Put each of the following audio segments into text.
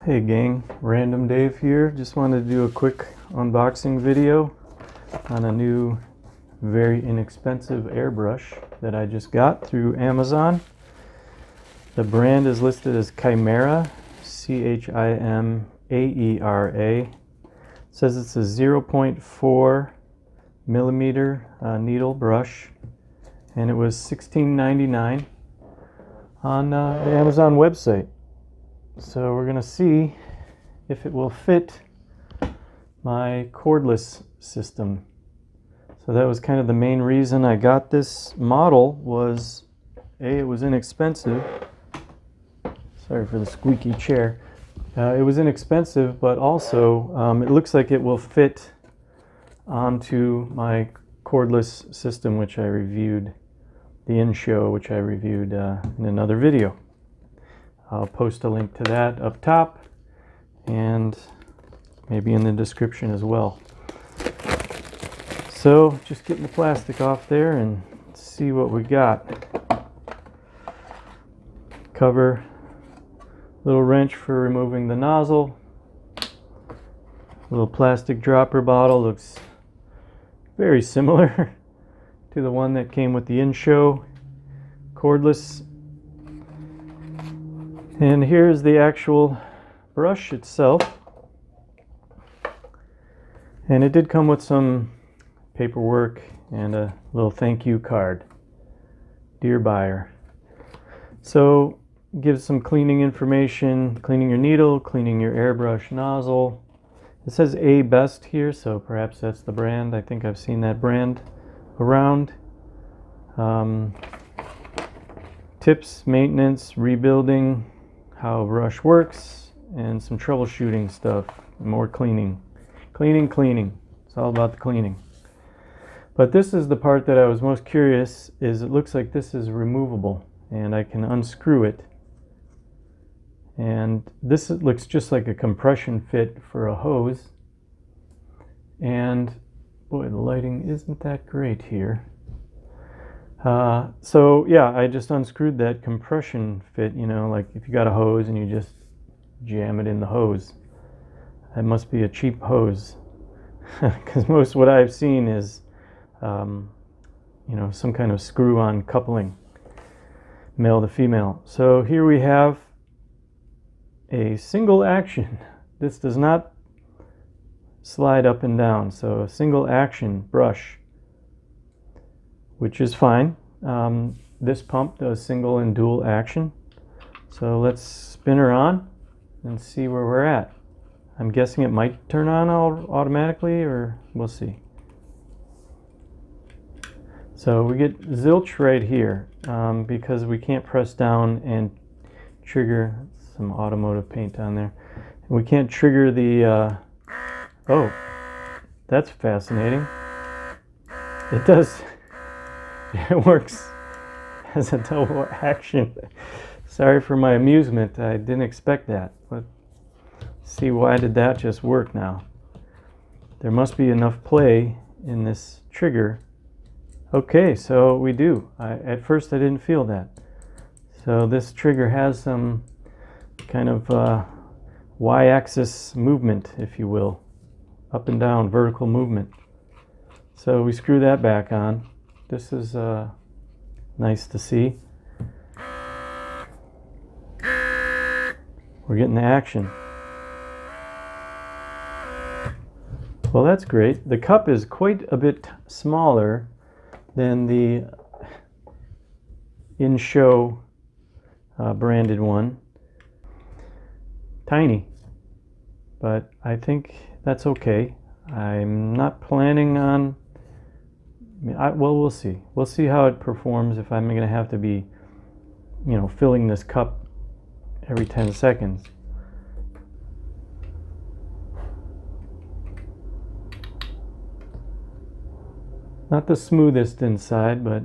Hey gang, Random Dave here. Just wanted to do a quick unboxing video on a new, very inexpensive airbrush that I just got through Amazon. The brand is listed as Chimaera, Chimaera. It says it's a 0.4 millimeter needle brush, and it was $16.99 on the Amazon website. So we're going to see if it will fit my cordless system. So that was kind of the main reason I got this model. Was A, it was inexpensive. Sorry for the squeaky chair. It was inexpensive, but also it looks like it will fit onto my cordless system, which I reviewed, the in-show, which I reviewed in another video. I'll post a link to that up top and maybe in the description as well. So just getting the plastic off there and see what we got. Cover, little wrench for removing the nozzle. Little plastic dropper bottle, looks very similar to the one that came with the in-show cordless. And here's the actual brush itself. And it did come with some paperwork and a little thank you card. Dear buyer. So gives some cleaning information, cleaning your needle, cleaning your airbrush nozzle. It says A Best here, so perhaps that's the brand. I think I've seen that brand around. Tips, maintenance, rebuilding, how a brush works, and some troubleshooting stuff, more cleaning. Cleaning. It's all about the cleaning. But this is the part that I was most curious, is it looks like this is removable and I can unscrew it. And this looks just like a compression fit for a hose. And boy, the lighting isn't that great here. So yeah, I just unscrewed that compression fit, you know, like if you got a hose and you just jam it in the hose. That must be a cheap hose, because most what I've seen is, you know, some kind of screw-on coupling, male to female. So here we have a single action. This does not slide up and down, so a single action brush, which is fine. This pump does single and dual action. So let's spin her on and see where we're at. I'm guessing it might turn on automatically, or we'll see. So we get zilch right here because we can't press down and trigger some automotive paint on there. We can't trigger the, oh, that's fascinating. It does. It works as a double action. Sorry for my amusement. I didn't expect that. Let's see, why did that just work now? There must be enough play in this trigger. Okay, so we do. At first I didn't feel that. So this trigger has some kind of y-axis movement, if you will. Up and down, vertical movement. So we screw that back on. This is nice to see. We're getting the action. Well, that's great. The cup is quite a bit smaller than the in-show branded one. Tiny, but I think that's okay. I'm not planning on, well, we'll see. We'll see how it performs if I'm going to have to be, you know, filling this cup every 10 seconds. Not the smoothest inside, but,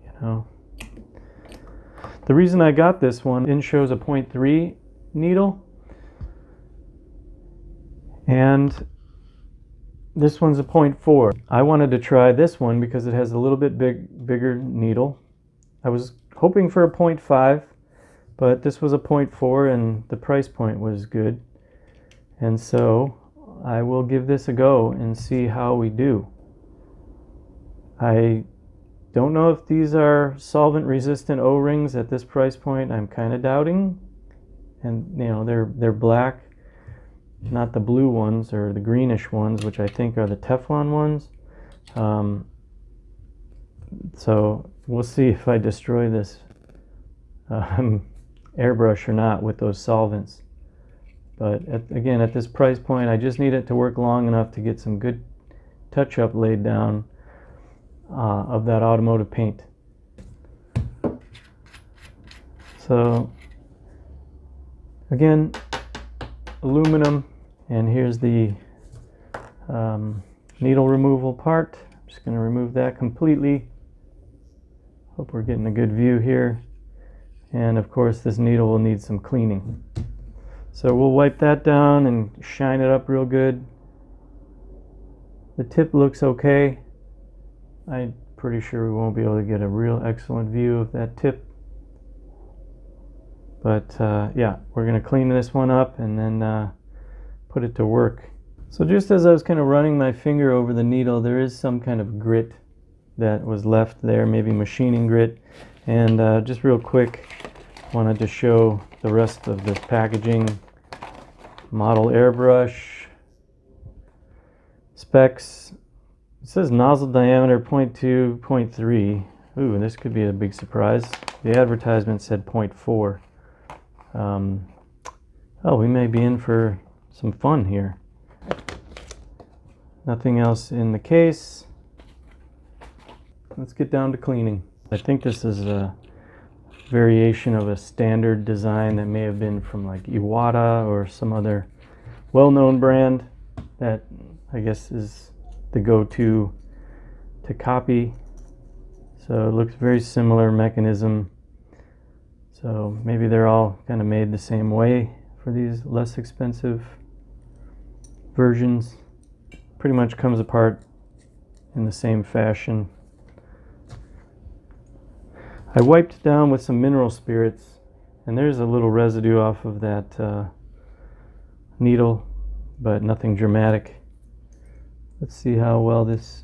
you know. The reason I got this one, in-show's a 0.3 needle, and this one's a 0.4. I wanted to try this one because it has a little bit bigger needle. I was hoping for a 0.5, but this was a 0.4 and the price point was good. And so I will give this a go and see how we do. I don't know if these are solvent resistant O-rings at this price point. I'm kind of doubting. And you know, they're black, not the blue ones or the greenish ones, which I think are the Teflon ones. So we'll see if I destroy this airbrush or not with those solvents. But again, at this price point, I just need it to work long enough to get some good touch-up laid down of that automotive paint. So again, aluminum, and here's the needle removal part. I'm just going to remove that completely. Hope we're getting a good view here. And of course, this needle will need some cleaning. So we'll wipe that down and shine it up real good. The tip looks okay. I'm pretty sure we won't be able to get a real excellent view of that tip. But yeah, we're going to clean this one up and then put it to work. So just as I was kind of running my finger over the needle, there is some kind of grit that was left there, maybe machining grit. And just real quick, wanted to show the rest of the packaging. Model airbrush. Specs. It says nozzle diameter 0.2, 0.3. Ooh, this could be a big surprise. The advertisement said 0.4. Oh, we may be in for some fun here. Nothing else in the case. Let's get down to cleaning. I think this is a variation of a standard design that may have been from like Iwata or some other well-known brand that I guess is the go-to to copy. So it looks very similar mechanism. So maybe they're all kind of made the same way for these less expensive versions. Pretty much comes apart in the same fashion. I wiped down with some mineral spirits, and there's a little residue off of that needle, but nothing dramatic. Let's see how well this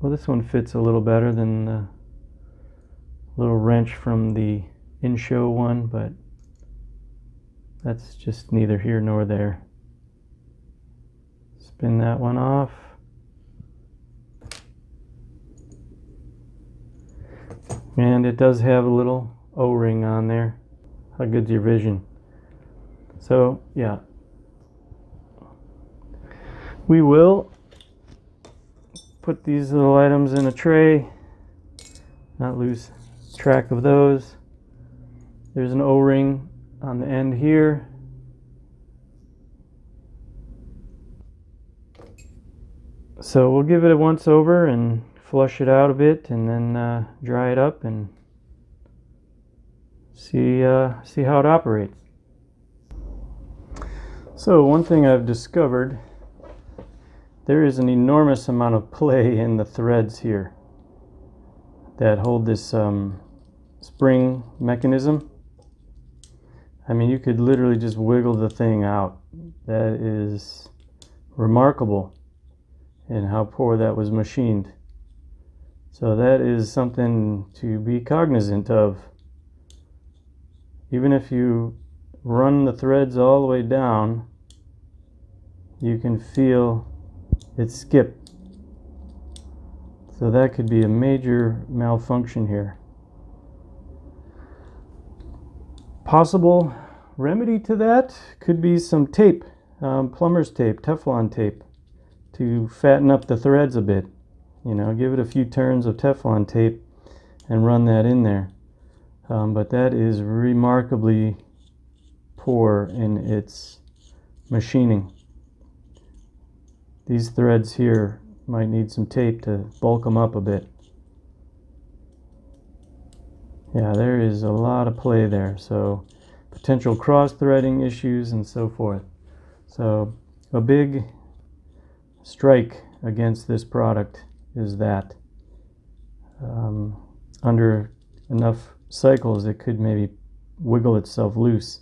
one fits a little better than the little wrench from the in-show one, but that's just neither here nor there. Spin that one off. And it does have a little O-ring on there. How good's your vision? So yeah, we will put these little items in a tray, not lose track of those. There's an O-ring on the end here. So we'll give it a once over and flush it out a bit, and then dry it up and see how it operates. So one thing I've discovered, there is an enormous amount of play in the threads here that hold this spring mechanism. I mean, you could literally just wiggle the thing out. That is remarkable in how poor that was machined. So that is something to be cognizant of. Even if you run the threads all the way down, you can feel it skip. So that could be a major malfunction here. Possible remedy to that could be some tape, plumber's tape, Teflon tape, to fatten up the threads a bit. You know, give it a few turns of Teflon tape and run that in there. But that is remarkably poor in its machining. These threads here might need some tape to bulk them up a bit. Yeah, there is a lot of play there. So potential cross-threading issues and so forth. So a big strike against this product is that under enough cycles it could maybe wiggle itself loose.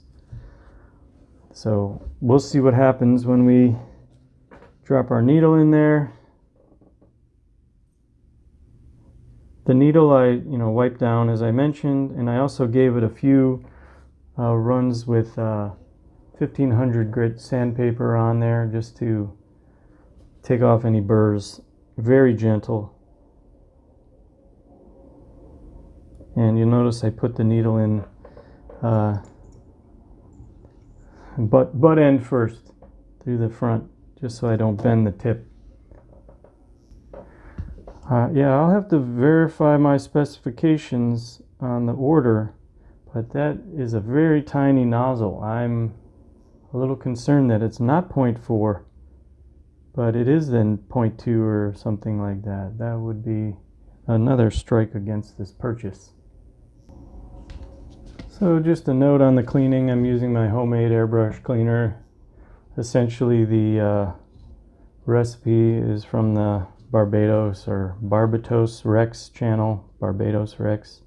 So we'll see what happens when we drop our needle in there. The needle I wiped down, as I mentioned, and I also gave it a few runs with 1500 grit sandpaper on there just to take off any burrs. Very gentle. And you'll notice I put the needle in butt end first through the front, just so I don't bend the tip. Yeah, I'll have to verify my specifications on the order, but that is a very tiny nozzle. I'm a little concerned that it's not 0.4, but it is then 0.2 or something like that. That would be another strike against this purchase. So just a note on the cleaning, I'm using my homemade airbrush cleaner. Essentially the recipe is from the Barbados or Barbados Rex channel. Barbados Rex.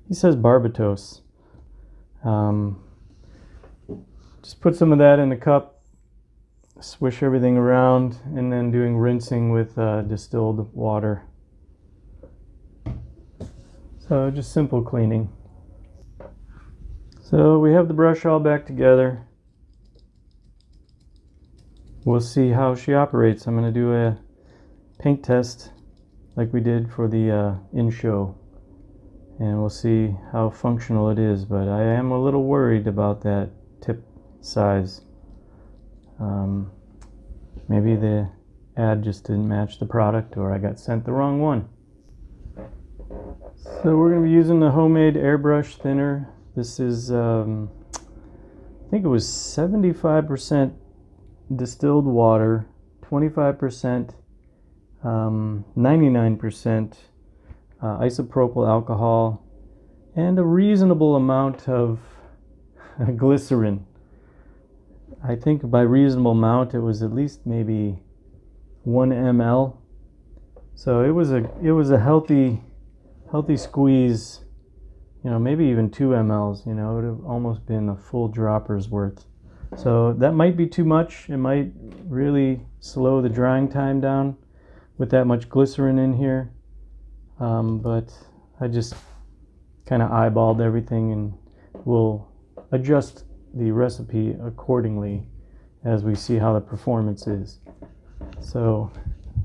He says Barbados. Just put some of that in the cup, swish everything around, and then doing rinsing with distilled water. So just simple cleaning. So we have the brush all back together. We'll see how she operates. I'm going to do a paint test like we did for the in-show, and we'll see how functional it is, but I am a little worried about that tip size. Maybe the ad just didn't match the product, or I got sent the wrong one. So we're going to be using the homemade airbrush thinner. This is I think it was 75% distilled water, 25% 99% isopropyl alcohol, and a reasonable amount of glycerin. I think by reasonable amount it was at least maybe 1 ml. So it was a healthy squeeze, maybe even 2 mLs. It would have almost been a full dropper's worth. So that might be too much. It might really slow the drying time down with that much glycerin in here, but I just kind of eyeballed everything, and we'll adjust the recipe accordingly as we see how the performance is. So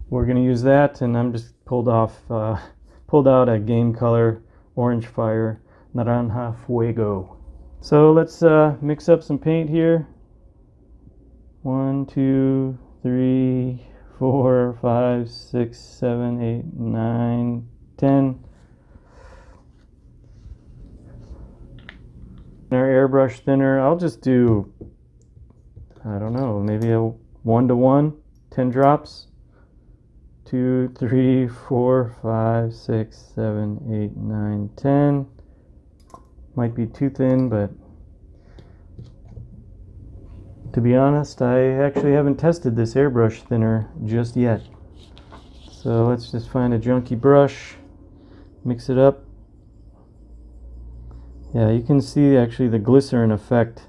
we're going to use that, and I'm just pulled out a Game Color Orange Fire Naranja Fuego. So let's mix up some paint here. 1, 2, 3, 4, 5, 6, 7, 8, 9, 10. Our airbrush thinner, I'll just do, I don't know, maybe a 1-to-1, 10 drops. 2, 3, 4, 5, 6, 7, 8, 9, 10. Might be too thin, but to be honest, I actually haven't tested this airbrush thinner just yet. So let's just find a junky brush, mix it up. Yeah, you can see actually the glycerin effect.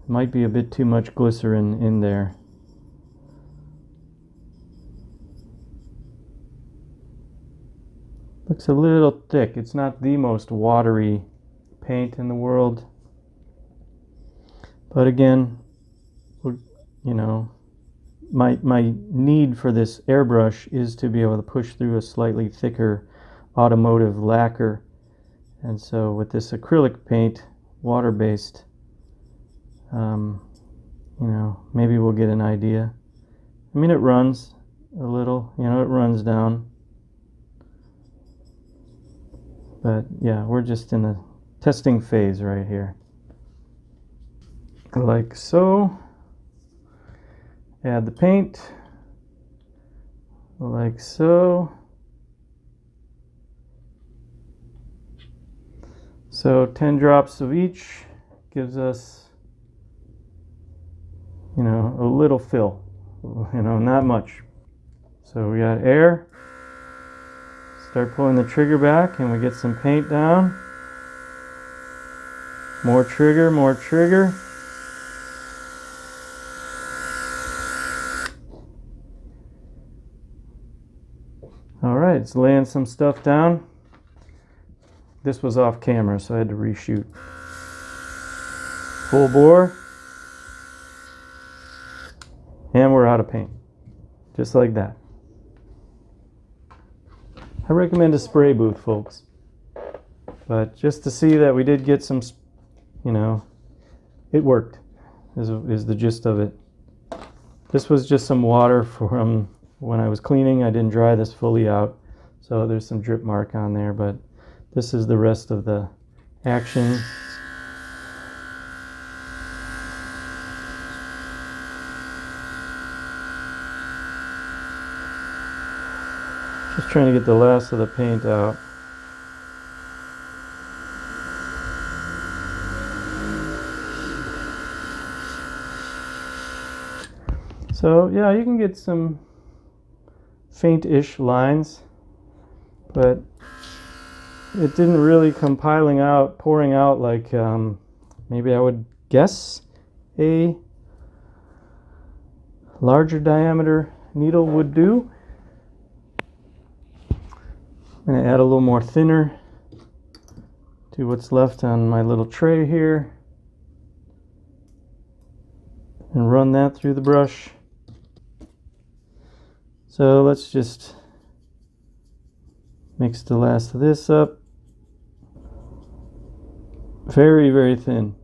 Might be a bit too much glycerin in there. Looks a little thick. It's not the most watery paint in the world. But again, my need for this airbrush is to be able to push through a slightly thicker automotive lacquer. And so with this acrylic paint, water-based, maybe we'll get an idea. I mean, it runs a little, it runs down. But yeah, we're just in the testing phase right here. Like so. Add the paint. Like so. So 10 drops of each gives us, a little fill, not much. So we got air. Start pulling the trigger back and we get some paint down. More trigger, more trigger. All right, it's laying some stuff down. This was off camera, so I had to reshoot. Full bore. And we're out of paint. Just like that. I recommend a spray booth, folks. But just to see that we did get some, you know, it worked, is the gist of it. This was just some water from when I was cleaning. I didn't dry this fully out, so there's some drip mark on there, but this is the rest of the action. Just trying to get the last of the paint out. So yeah, you can get some faint-ish lines, but it didn't really come pouring out like maybe I would guess a larger diameter needle would do. I'm going to add a little more thinner to what's left on my little tray here and run that through the brush. So let's just mix the last of this up. Very, very thin.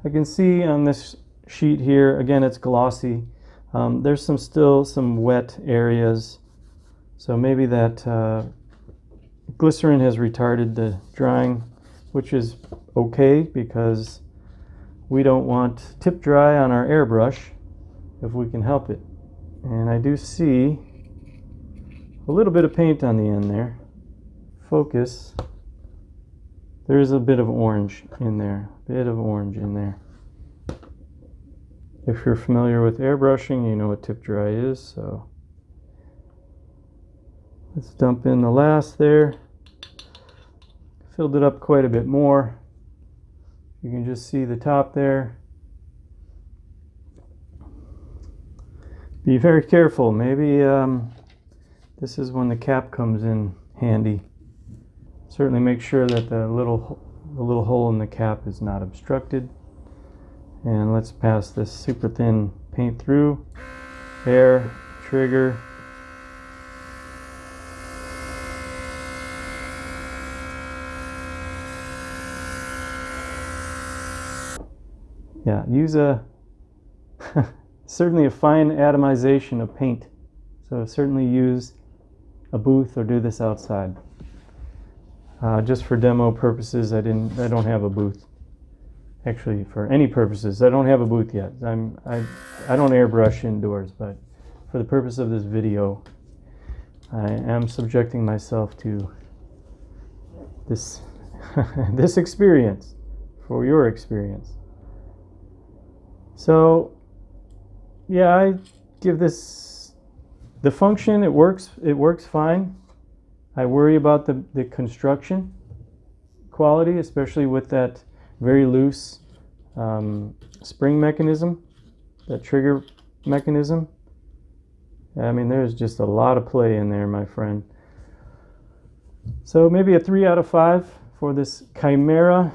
I can see on this sheet here, again, it's glossy. There's still some wet areas. So maybe that glycerin has retarded the drying, which is okay because we don't want tip dry on our airbrush if we can help it. And I do see a little bit of paint on the end there. Focus. There's a bit of orange in there. If you're familiar with airbrushing, you know what tip dry is. So let's dump in the last there. Filled it up quite a bit more. You can just see the top there. Be very careful. Maybe this is when the cap comes in handy. Certainly make sure that the little hole in the cap is not obstructed. And let's pass this super thin paint through. Air, trigger. Yeah, use certainly a fine atomization of paint. So certainly use a booth or do this outside. Just for demo purposes, I don't have a booth. Actually, for any purposes, I don't have a booth yet. I don't airbrush indoors, but for the purpose of this video, I am subjecting myself to this this experience for your experience. So yeah, I give this the function. It works fine. I worry about the construction quality, especially with that very loose spring mechanism, that trigger mechanism. I mean, there's just a lot of play in there, my friend. So maybe a 3 out of 5 for this Chimaera.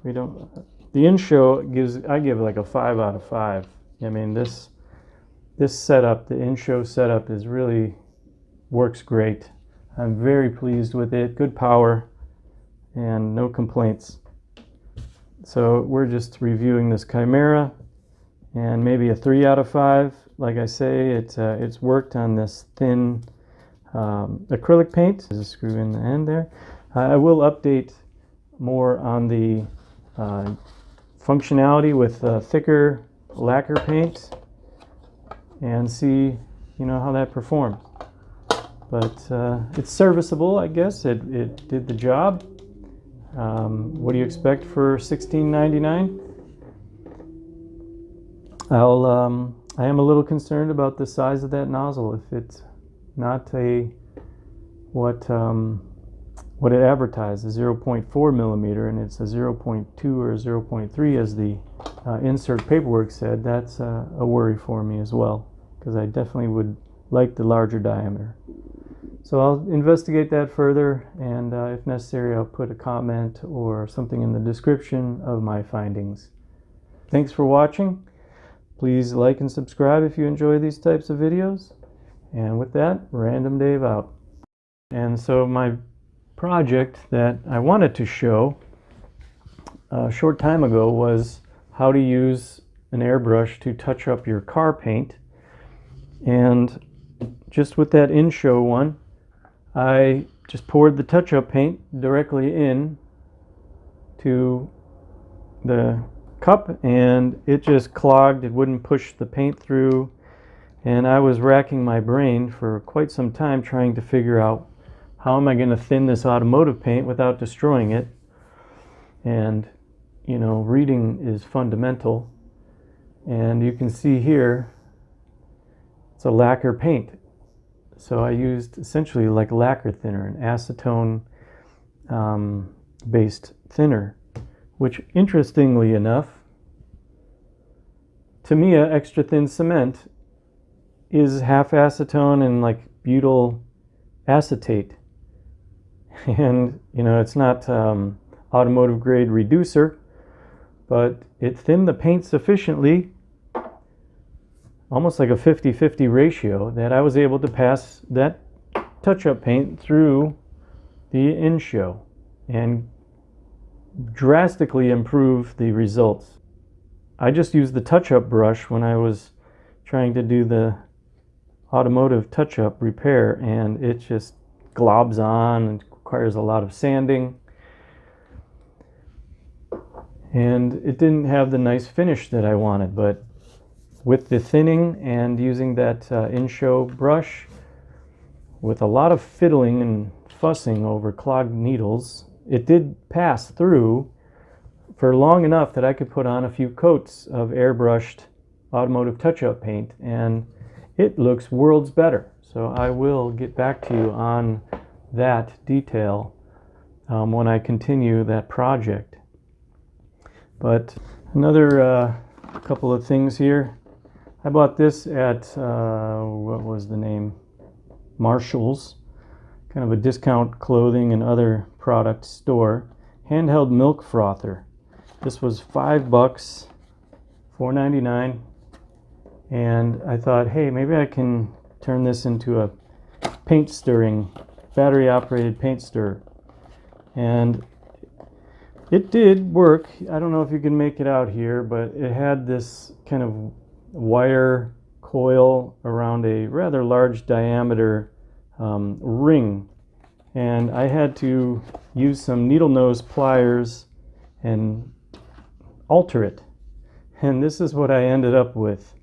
The in-show I give like a 5 out of 5. I mean, this setup, the in-show setup, really works great. I'm very pleased with it. Good power and no complaints. So we're just reviewing this Chimaera, and maybe a 3 out of 5. Like I say, it's worked on this thin acrylic paint. There's a screw in the end there. I will update more on the functionality with thicker lacquer paint and see, how that performed. But it's serviceable, I guess. It did the job. What do you expect for $16.99? I am a little concerned about the size of that nozzle. If it's not what what it advertised, a 0.4 millimeter, and it's a 0.2 or 0.3 as the insert paperwork said. That's a worry for me as well, because I definitely would like the larger diameter. So I'll investigate that further, and if necessary, I'll put a comment or something in the description of my findings. Thanks for watching. Please like and subscribe if you enjoy these types of videos. And with that, Random Dave out. And so my project that I wanted to show a short time ago was how to use an airbrush to touch up your car paint. And just with that in-show one, I just poured the touch-up paint directly in to the cup, and it just clogged. It wouldn't push the paint through, and I was racking my brain for quite some time trying to figure out how am I going to thin this automotive paint without destroying it. And you know, reading is fundamental, and you can see here it's a lacquer paint. So I used essentially like lacquer thinner, an acetone based thinner, which interestingly enough, to me, an extra thin cement is half acetone and like butyl acetate. And you know, it's not automotive grade reducer, but it thinned the paint sufficiently, almost like a 50-50 ratio, that I was able to pass that touch-up paint through the in-show and drastically improve the results. I just used the touch-up brush when I was trying to do the automotive touch-up repair, and it just globs on and requires a lot of sanding. And it didn't have the nice finish that I wanted, but with the thinning and using that in-show brush, with a lot of fiddling and fussing over clogged needles, it did pass through for long enough that I could put on a few coats of airbrushed automotive touch-up paint, and it looks worlds better. So I will get back to you on that detail when I continue that project. But another couple of things here. I bought this at, what was the name? Marshall's, kind of a discount clothing and other product store. Handheld milk frother. This was $5, $4.99, and I thought, hey, maybe I can turn this into a paint stirring, battery operated paint stirrer. And it did work. I don't know if you can make it out here, but it had this kind of wire coil around a rather large diameter ring, and I had to use some needle nose pliers and alter it, and this is what I ended up with.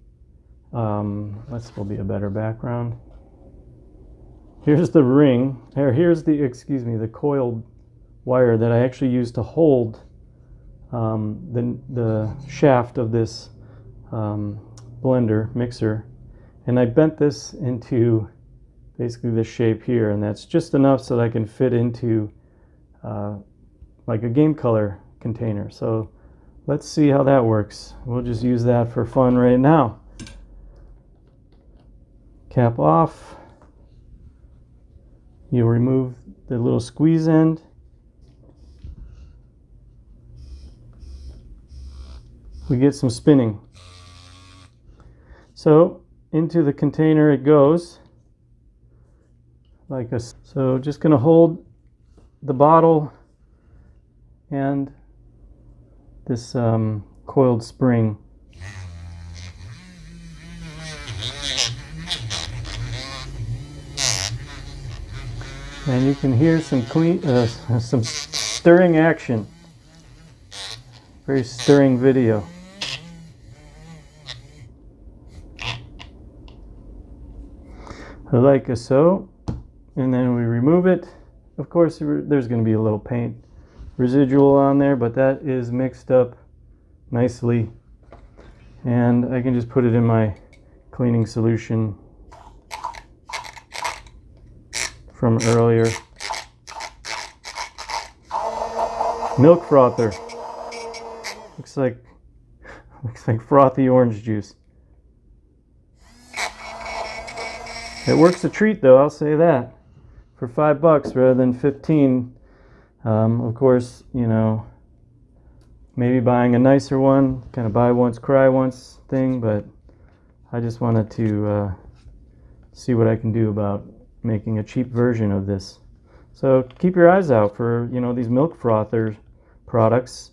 This will be a better background. Here's the ring, or here's the, excuse me, the coiled wire that I actually used to hold the shaft of this blender mixer, and I bent this into basically this shape here, and that's just enough so that I can fit into like a game color container. So let's see how that works. We'll just use that for fun right now. Cap off. You'll remove the little squeeze end. We get some spinning. So into the container it goes, like a, so just going to hold the bottle and this coiled spring. And you can hear some some stirring action. Very stirring video. Like so, and then we remove it. Of course, there's going to be a little paint residual on there, but that is mixed up nicely, and I can just put it in my cleaning solution from earlier. Milk frother. Looks like frothy orange juice. It works a treat though, I'll say that. For $5 rather than 15. Of course, you know, maybe buying a nicer one, kind of buy once, cry once thing, but I just wanted to see what I can do about making a cheap version of this. So keep your eyes out for, you know, these milk frother products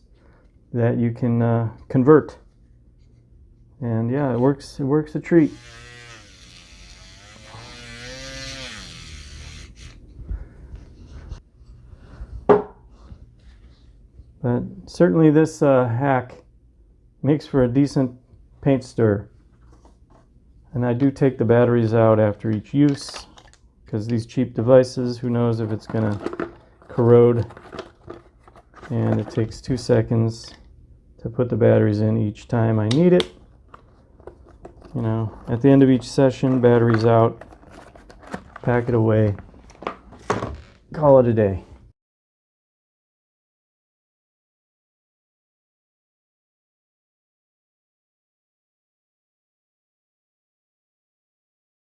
that you can convert. And yeah, it works a treat. But certainly this hack makes for a decent paint stir. And I do take the batteries out after each use, because these cheap devices, who knows if it's going to corrode. And it takes 2 seconds to put the batteries in each time I need it. You know, at the end of each session, batteries out, pack it away, call it a day.